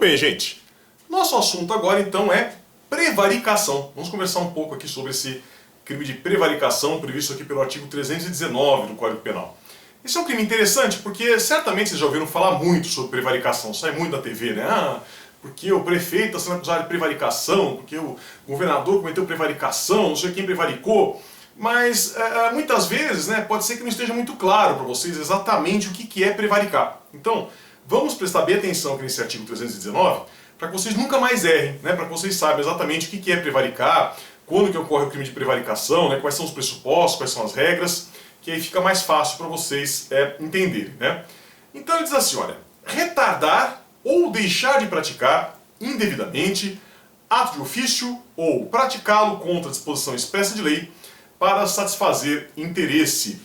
bem, gente. Nosso assunto agora então é prevaricação. Vamos conversar um pouco aqui sobre esse crime de prevaricação previsto aqui pelo artigo 319 do Código Penal. Esse é um crime interessante porque certamente vocês já ouviram falar muito sobre prevaricação, sai muito na TV, né? Porque o prefeito está sendo acusado de prevaricação, porque o governador cometeu prevaricação, não sei quem prevaricou. Mas muitas vezes, né, pode ser que não esteja muito claro para vocês exatamente o que é prevaricar. Então, vamos prestar bem atenção aqui nesse artigo 319 para que vocês nunca mais errem, né, para que vocês saibam exatamente o que é prevaricar, quando que ocorre o crime de prevaricação, né, quais são os pressupostos, quais são as regras, que aí fica mais fácil para vocês entenderem. Né? Então ele diz assim, olha, retardar ou deixar de praticar indevidamente ato de ofício ou praticá-lo contra a disposição expressa de lei para satisfazer interesse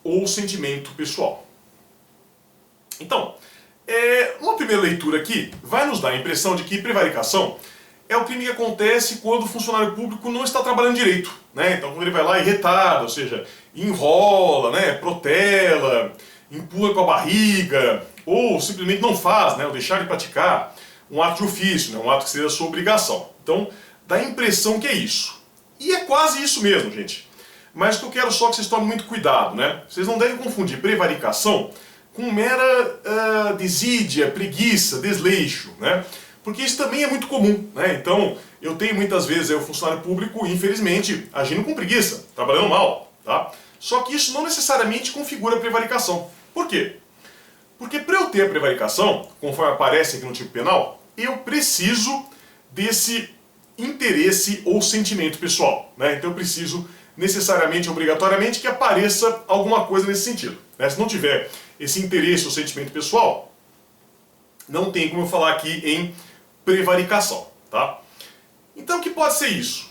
ou sentimento pessoal. Então, uma primeira leitura aqui vai nos dar a impressão de que prevaricação é o crime que acontece quando o funcionário público não está trabalhando direito. Né? Então, quando ele vai lá e retarda, ou seja, enrola, né, protela, empurra com a barriga, ou simplesmente não faz, né, ou deixar de praticar um ato de ofício, né, um ato que seria a sua obrigação. Então, dá a impressão que é isso. E é quase isso mesmo, gente. Mas que eu quero só que vocês tomem muito cuidado, né? Vocês não devem confundir prevaricação com mera desídia, preguiça, desleixo, né? Porque isso também é muito comum, né? Então, eu tenho muitas vezes o funcionário público, infelizmente, agindo com preguiça, trabalhando mal, tá? Só que isso não necessariamente configura prevaricação. Por quê? Porque para eu ter a prevaricação, conforme aparece aqui no tipo penal, eu preciso desse interesse ou sentimento pessoal. Né? Então eu preciso necessariamente, obrigatoriamente, que apareça alguma coisa nesse sentido. Né? Se não tiver esse interesse ou sentimento pessoal, não tem como eu falar aqui em prevaricação. Tá? Então o que pode ser isso?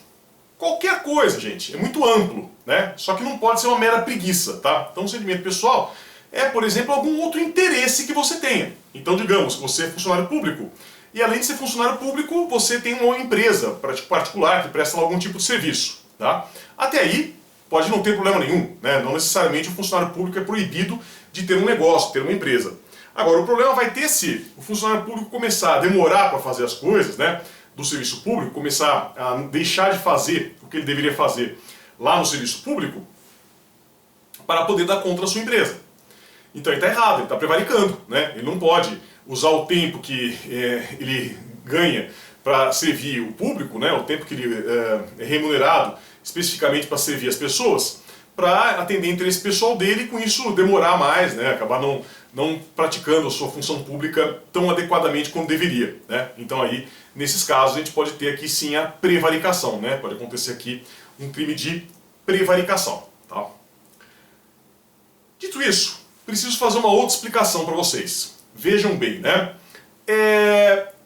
Qualquer coisa, gente. É muito amplo. Né? Só que não pode ser uma mera preguiça. Tá? Então o sentimento pessoal é, por exemplo, algum outro interesse que você tenha. Então digamos que você é funcionário público e além de ser funcionário público, você tem uma empresa particular que presta algum tipo de serviço. Tá? Até aí, pode não ter problema nenhum. Né? Não necessariamente o funcionário público é proibido de ter um negócio, ter uma empresa. Agora, o problema vai ter se o funcionário público começar a demorar para fazer as coisas, né, do serviço público, começar a deixar de fazer o que ele deveria fazer lá no serviço público, para poder dar conta da sua empresa. Então ele está errado, ele está prevaricando. Né? Ele não pode usar o tempo que ele ganha para servir o público, né, o tempo que ele é remunerado especificamente para servir as pessoas, para atender o interesse pessoal dele e com isso demorar mais, né, acabar não praticando a sua função pública tão adequadamente como deveria. Né? Então aí, nesses casos, a gente pode ter aqui sim a prevaricação, né? Pode acontecer aqui um crime de prevaricação. Tá? Dito isso, preciso fazer uma outra explicação para vocês. Vejam bem, né?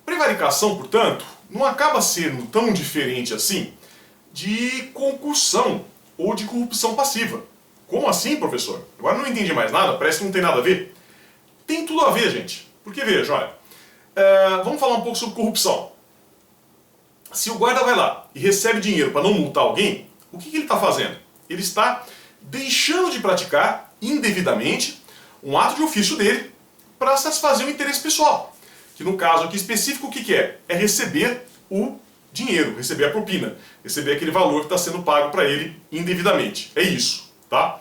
Prevaricação, portanto, não acaba sendo tão diferente assim de concussão ou de corrupção passiva. Como assim, professor? Agora não entendi mais nada, parece que não tem nada a ver. Tem tudo a ver, gente. Porque veja, olha, vamos falar um pouco sobre corrupção. Se o guarda vai lá e recebe dinheiro para não multar alguém, o que ele está fazendo? Ele está deixando de praticar indevidamente um ato de ofício dele para satisfazer o interesse pessoal. Que no caso aqui específico, o que é? É receber o dinheiro, receber a propina, receber aquele valor que está sendo pago para ele indevidamente. É isso, tá?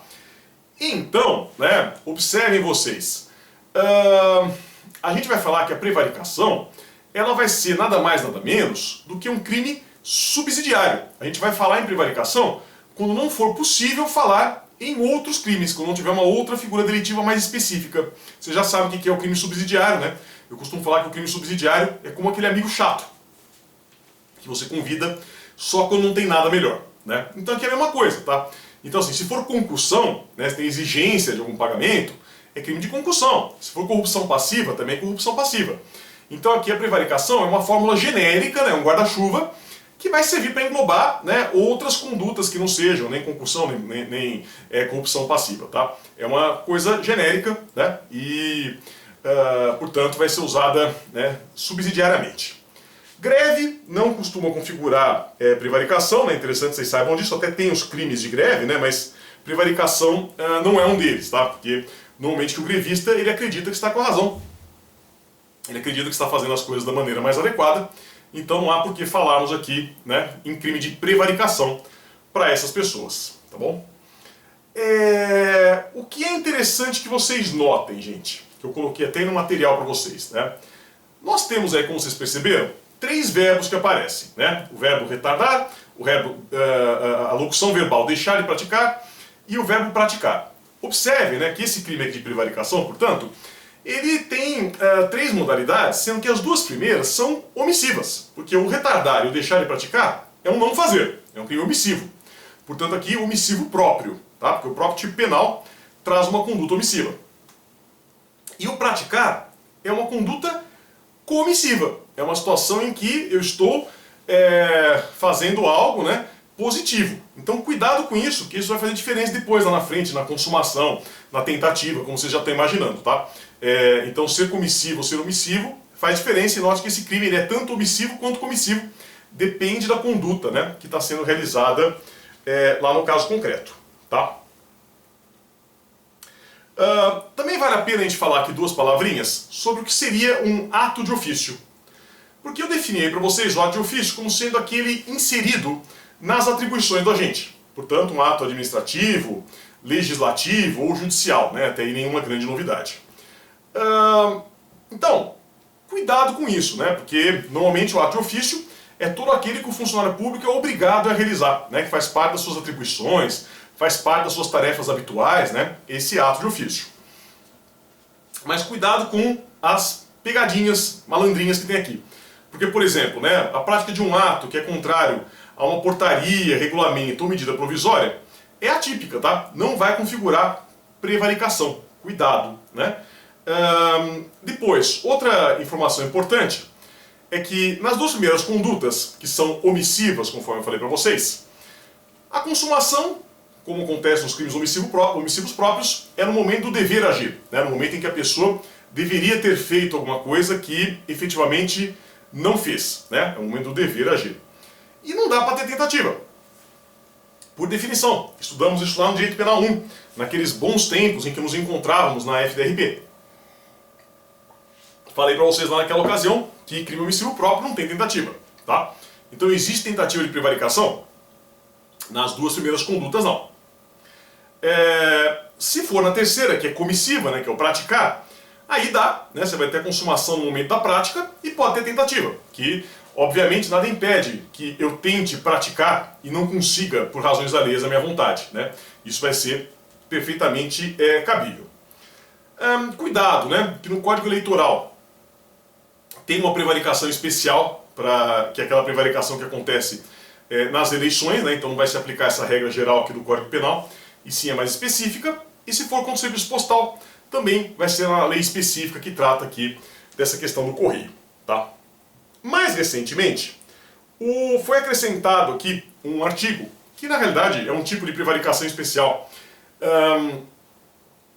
Então, né, observem vocês. A gente vai falar que a prevaricação, ela vai ser nada mais, nada menos do que um crime subsidiário. A gente vai falar em prevaricação quando não for possível falar em outros crimes, quando não tiver uma outra figura delitiva mais específica. Você já sabe o que é o crime subsidiário, né? Eu costumo falar que o crime subsidiário é como aquele amigo chato, que você convida só quando não tem nada melhor. Né? Então aqui é a mesma coisa, tá? Então assim, se for concussão, né, se tem exigência de algum pagamento, é crime de concussão. Se for corrupção passiva, também é corrupção passiva. Então aqui a prevaricação é uma fórmula genérica, né, um guarda-chuva, que vai servir para englobar, né, outras condutas que não sejam nem concussão, nem corrupção passiva. Tá? É uma coisa genérica, né, e, portanto, vai ser usada, né, subsidiariamente. Greve não costuma configurar prevaricação, né, é interessante que vocês saibam disso, até tem os crimes de greve, né, mas prevaricação não é um deles, tá? Porque normalmente o grevista ele acredita que está com a razão. ele acredita que está fazendo as coisas da maneira mais adequada, então não há por que falarmos aqui, né, em crime de prevaricação para essas pessoas, tá bom? O que é interessante que vocês notem, gente, que eu coloquei até no material para vocês, né? Nós temos aí, como vocês perceberam, 3 verbos que aparecem, né? O verbo retardar, o verbo, a locução verbal deixar de praticar e o verbo praticar. Observe, né, que esse crime aqui de prevaricação, portanto, ele tem 3 modalidades, sendo que as 2 primeiras são omissivas, porque o retardar e o deixar de praticar é um não fazer, é um crime omissivo. Portanto, aqui omissivo próprio, tá? Porque o próprio tipo penal traz uma conduta omissiva. E o praticar é uma conduta comissiva. É uma situação em que eu estou fazendo algo, né, positivo. Então cuidado com isso, que isso vai fazer diferença depois lá na frente, na consumação, na tentativa, como você já está imaginando, tá? Então ser comissivo ou ser omissivo faz diferença, e note que esse crime ele é tanto omissivo quanto comissivo, depende da conduta, né, que está sendo realizada lá no caso concreto, tá? Também vale a pena a gente falar aqui 2 palavrinhas sobre o que seria um ato de ofício. Porque eu defini para vocês o ato de ofício como sendo aquele inserido nas atribuições do agente. Portanto, um ato administrativo, legislativo ou judicial, né? Até aí nenhuma grande novidade. Então, cuidado com isso, né? Porque normalmente o ato de ofício é todo aquele que o funcionário público é obrigado a realizar, né? Que faz parte das suas atribuições, faz parte das suas tarefas habituais, né? Esse ato de ofício. Mas cuidado com as pegadinhas malandrinhas que tem aqui. Porque, por exemplo, né, a prática de um ato que é contrário a uma portaria, regulamento ou medida provisória é atípica, tá? Não vai configurar prevaricação. Cuidado, né? Depois, outra informação importante é que nas 2 primeiras condutas, que são omissivas, conforme eu falei para vocês, a consumação, como acontece nos crimes omissivos próprios, é no momento do dever agir, né? No momento em que a pessoa deveria ter feito alguma coisa que efetivamente não fez, né? É o momento do dever agir. E não dá para ter tentativa. Por definição, estudamos isso lá no Direito Penal 1, naqueles bons tempos em que nos encontrávamos na FDRP. Falei para vocês lá naquela ocasião que crime omissivo próprio não tem tentativa, tá? Então existe tentativa de prevaricação? Nas 2 primeiras condutas não. Se for na terceira, que é comissiva, né, que é o praticar, aí dá, né, você vai ter a consumação no momento da prática e pode ter tentativa, que obviamente nada impede que eu tente praticar e não consiga, por razões alheias à minha vontade, né? Isso vai ser perfeitamente cabível. Cuidado, né, que no Código Eleitoral tem uma prevaricação especial, que é aquela prevaricação que acontece nas eleições, né, então não vai se aplicar essa regra geral aqui do Código Penal, e sim é mais específica, e se for contra o serviço postal, também vai ser uma lei específica que trata aqui dessa questão do correio, tá? Mais recentemente, foi acrescentado aqui um artigo, que na realidade é um tipo de prevaricação especial,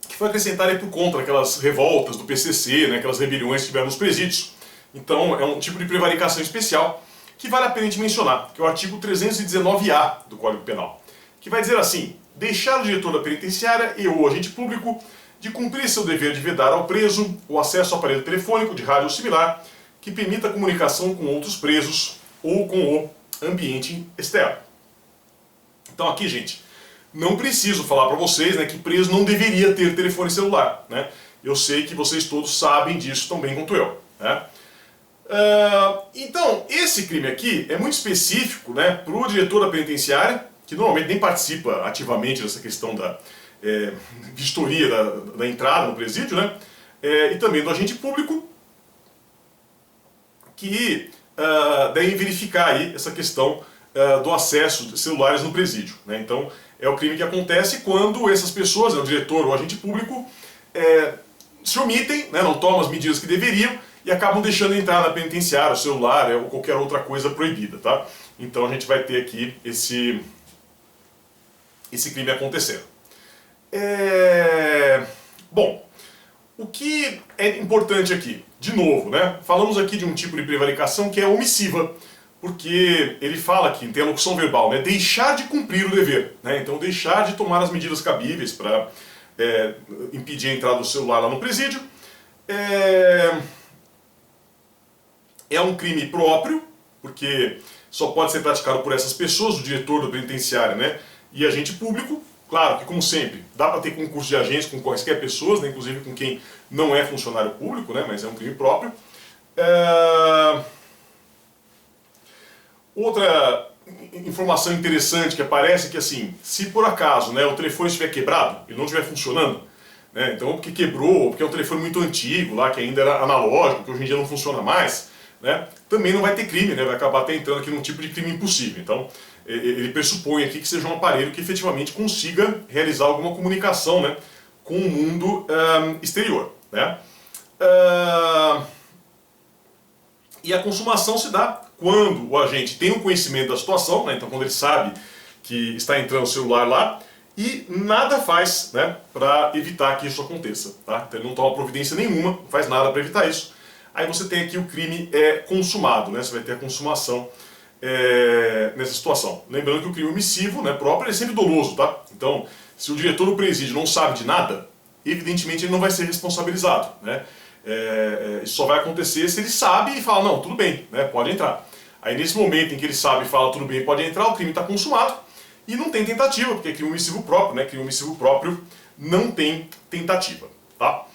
que foi acrescentado aí por conta daquelas revoltas do PCC, né, aquelas rebeliões que tiveram nos presídios. Então é um tipo de prevaricação especial que vale a pena a gente mencionar, que é o artigo 319-A do Código Penal, que vai dizer assim: deixar o diretor da penitenciária e ou agente público de cumprir seu dever de vedar ao preso o acesso ao aparelho telefônico, de rádio ou similar, que permita a comunicação com outros presos ou com o ambiente externo. Então aqui, gente, não preciso falar para vocês, né, que preso não deveria ter telefone celular, né? Eu sei que vocês todos sabem disso tão bem quanto eu, né? Então, esse crime aqui é muito específico, né, para o diretor da penitenciária, que normalmente nem participa ativamente dessa questão da vistoria da entrada no presídio, né, e também do agente público, que devem verificar aí essa questão do acesso de celulares no presídio, né? Então, é o crime que acontece quando essas pessoas, né, o diretor ou o agente público, se omitem, né, não tomam as medidas que deveriam e acabam deixando entrar na penitenciária o celular ou qualquer outra coisa proibida, tá? Então a gente vai ter aqui esse crime acontecendo. Bom, o que é importante aqui? De novo, né? Falamos aqui de um tipo de prevaricação que é omissiva, porque ele fala aqui, tem a locução verbal, né? Deixar de cumprir o dever, né? Então deixar de tomar as medidas cabíveis para impedir a entrada do celular lá no presídio. É um crime próprio, porque só pode ser praticado por essas pessoas, o diretor do penitenciário, né, e agente público. Claro que, como sempre, dá para ter concurso de agentes com quaisquer pessoas, né, inclusive com quem não é funcionário público, né, mas é um crime próprio. Outra informação interessante que aparece é que, assim, se por acaso, né, o telefone estiver quebrado, ele não estiver funcionando, né, então porque quebrou, porque é um telefone muito antigo, lá, que ainda era analógico, que hoje em dia não funciona mais, né, também não vai ter crime, né, vai acabar até entrando aqui num tipo de crime impossível. Então, ele pressupõe aqui que seja um aparelho que efetivamente consiga realizar alguma comunicação, né, com o mundo exterior, né. E a consumação se dá quando o agente tem um conhecimento da situação, né, então quando ele sabe que está entrando o celular lá, e nada faz, né, para evitar que isso aconteça. Tá? Então ele não toma providência nenhuma, não faz nada para evitar isso. Aí você tem aqui o crime consumado, né, você vai ter a consumação nessa situação. Lembrando que o crime omissivo, né, próprio é sempre doloso. Tá? Então, se o diretor do presídio não sabe de nada, evidentemente ele não vai ser responsabilizado. Né? Isso só vai acontecer se ele sabe e fala, não, tudo bem, né, pode entrar. Aí nesse momento em que ele sabe e fala, tudo bem, pode entrar, o crime está consumado e não tem tentativa, porque é crime omissivo próprio, né, crime omissivo próprio não tem tentativa. Tá?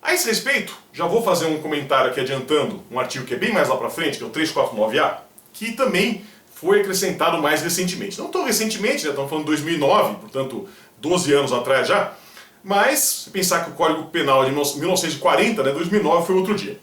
A esse respeito, já vou fazer um comentário aqui adiantando um artigo que é bem mais lá para frente, que é o 349A, que também foi acrescentado mais recentemente. Não tão recentemente, né, estamos falando de 2009, portanto 12 anos atrás já, mas se pensar que o Código Penal é de 1940, né, 2009 foi outro dia.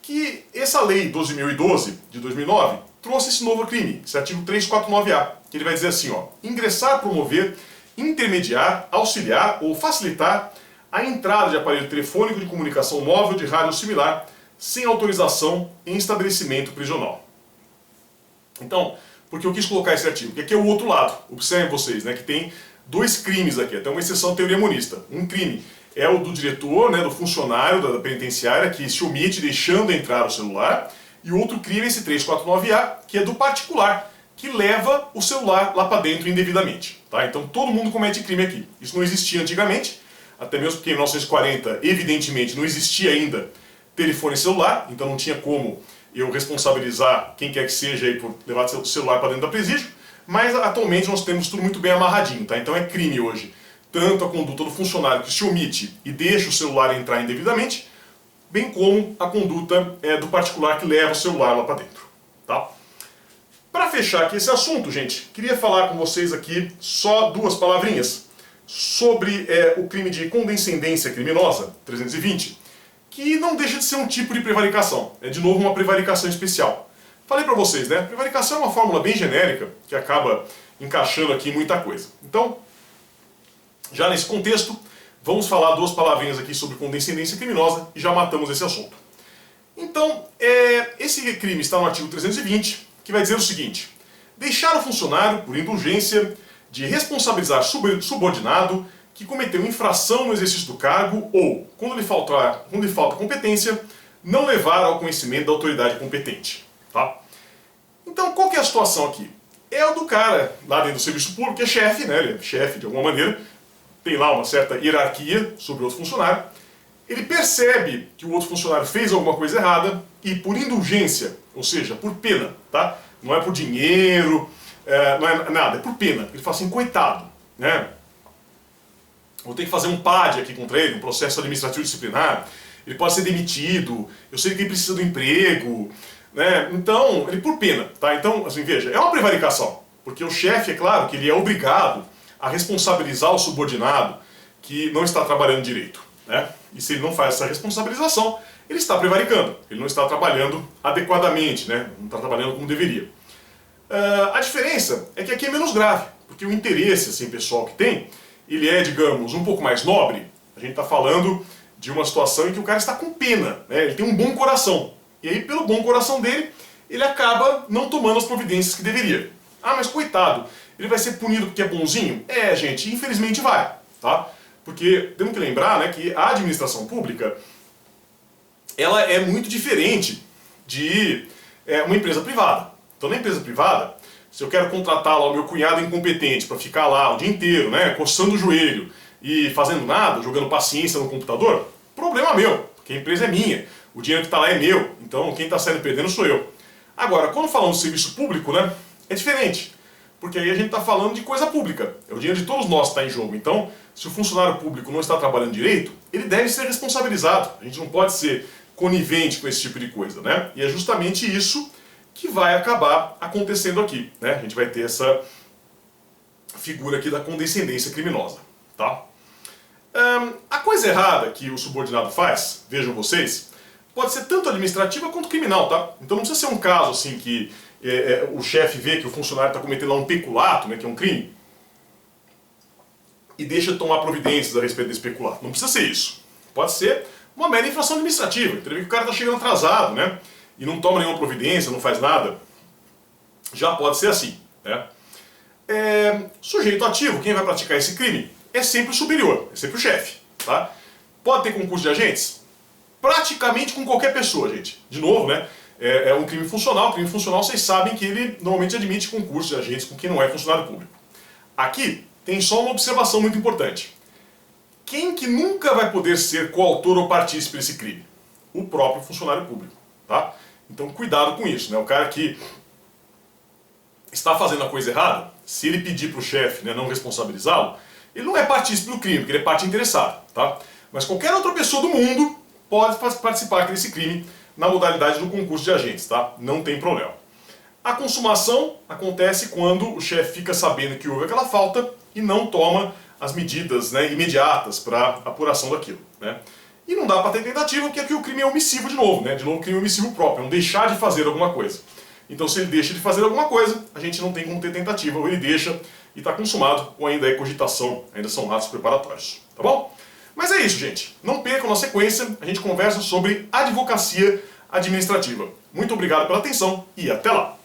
Que essa lei 12.012 de 2009 trouxe esse novo crime, esse artigo 349A, que ele vai dizer assim, ó, ingressar, promover, intermediar, auxiliar ou facilitar a entrada de aparelho telefônico de comunicação móvel de rádio similar sem autorização em estabelecimento prisional. Então, por que eu quis colocar esse artigo? Porque aqui é o outro lado. Observem vocês, né, que tem dois crimes aqui, até uma exceção à teoria monista. Um crime é o do diretor, né, do funcionário da penitenciária, que se omite deixando entrar o celular, e outro crime é esse 349A, que é do particular, que leva o celular lá para dentro indevidamente. Tá? Então todo mundo comete crime aqui. Isso não existia antigamente, até mesmo porque em 1940, evidentemente, não existia ainda telefone celular, então não tinha como eu responsabilizar quem quer que seja aí por levar o celular para dentro da presídio, mas atualmente nós temos tudo muito bem amarradinho, tá? Então é crime hoje tanto a conduta do funcionário que se omite e deixa o celular entrar indevidamente, bem como a conduta do particular que leva o celular lá para dentro. Tá? Para fechar aqui esse assunto, gente, queria falar com vocês aqui só duas palavrinhas sobre o crime de condescendência criminosa, 320, que não deixa de ser um tipo de prevaricação. É de novo uma prevaricação especial. Falei para vocês, né? Prevaricação é uma fórmula bem genérica que acaba encaixando aqui muita coisa. Então, já nesse contexto, vamos falar duas palavrinhas aqui sobre condescendência criminosa e já matamos esse assunto. Então, esse crime está no artigo 320, que vai dizer o seguinte: deixar o funcionário, por indulgência, de responsabilizar subordinado que cometeu infração no exercício do cargo ou, quando lhe falta competência, não levar ao conhecimento da autoridade competente. Tá? Então, qual que é a situação aqui? É o do cara lá dentro do serviço público, que é chefe, né? Ele é chefe de alguma maneira, tem lá uma certa hierarquia sobre o outro funcionário, ele percebe que o outro funcionário fez alguma coisa errada e por indulgência, ou seja, por pena, tá? Não é por dinheiro, não é nada, é por pena. Ele fala assim, coitado, né? Vou ter que fazer um PAD aqui contra ele, um processo administrativo disciplinar, ele pode ser demitido, eu sei que ele precisa do emprego, né? Então, ele por pena, tá? Então, assim, veja, é uma prevaricação, porque o chefe, é claro, que ele é obrigado a responsabilizar o subordinado que não está trabalhando direito, né? E se ele não faz essa responsabilização, ele está prevaricando, ele não está trabalhando adequadamente, né? Não está trabalhando como deveria. A diferença é que aqui é menos grave, porque o interesse assim, pessoal que tem, ele é, digamos, um pouco mais nobre. A gente está falando de uma situação em que o cara está com pena, né? Ele tem um bom coração, e aí pelo bom coração dele, ele acaba não tomando as providências que deveria. Ah, mas coitado, ele vai ser punido porque é bonzinho? É, gente, infelizmente vai, tá? Porque temos que lembrar, né, que a administração pública, ela é muito diferente de uma empresa privada. Então, na empresa privada, se eu quero contratar lá o meu cunhado incompetente para ficar lá o dia inteiro, né, coçando o joelho e fazendo nada, jogando paciência no computador, problema meu, porque a empresa é minha, o dinheiro que está lá é meu. Então quem está saindo perdendo sou eu. Agora, quando falamos de serviço público, né, é diferente. Porque aí a gente está falando de coisa pública. É o dinheiro de todos nós que está em jogo. Então, se o funcionário público não está trabalhando direito, ele deve ser responsabilizado. A gente não pode ser conivente com esse tipo de coisa, né? E é justamente isso que vai acabar acontecendo aqui, né? A gente vai ter essa figura aqui da condescendência criminosa, tá? A coisa errada que o subordinado faz, vejam vocês, pode ser tanto administrativa quanto criminal, tá? Então não precisa ser um caso assim que o chefe vê que o funcionário está cometendo lá um peculato, né, que é um crime, e deixa de tomar providências a respeito desse peculato. Não precisa ser isso. Pode ser uma mera infração administrativa. Então, que o cara está chegando atrasado, né, e não toma nenhuma providência, não faz nada. Já pode ser assim, né? Sujeito ativo, quem vai praticar esse crime, é sempre o superior, é sempre o chefe, tá? Pode ter concurso de agentes? Praticamente com qualquer pessoa, gente. De novo, né? É um crime funcional. O crime funcional, vocês sabem que ele normalmente admite concurso de agentes com quem não é funcionário público. Aqui tem só uma observação muito importante. Quem que nunca vai poder ser coautor ou partícipe desse crime? O próprio funcionário público, tá? Então cuidado com isso, né? O cara que está fazendo a coisa errada, se ele pedir para o chefe, né, não responsabilizá-lo, ele não é partícipe do crime, porque ele é parte interessada, tá? Mas qualquer outra pessoa do mundo pode participar desse crime na modalidade do concurso de agentes, tá? Não tem problema. A consumação acontece quando o chefe fica sabendo que houve aquela falta e não toma as medidas, né, imediatas para apuração daquilo, né? E não dá para ter tentativa, porque aqui o crime é omissivo de novo, né? De novo, crime omissivo próprio, é um deixar de fazer alguma coisa. Então, se ele deixa de fazer alguma coisa, a gente não tem como ter tentativa, ou ele deixa e está consumado, ou ainda é cogitação, ainda são atos preparatórios, tá bom? Mas é isso, gente. Não percam na sequência, a gente conversa sobre advocacia administrativa. Muito obrigado pela atenção e até lá!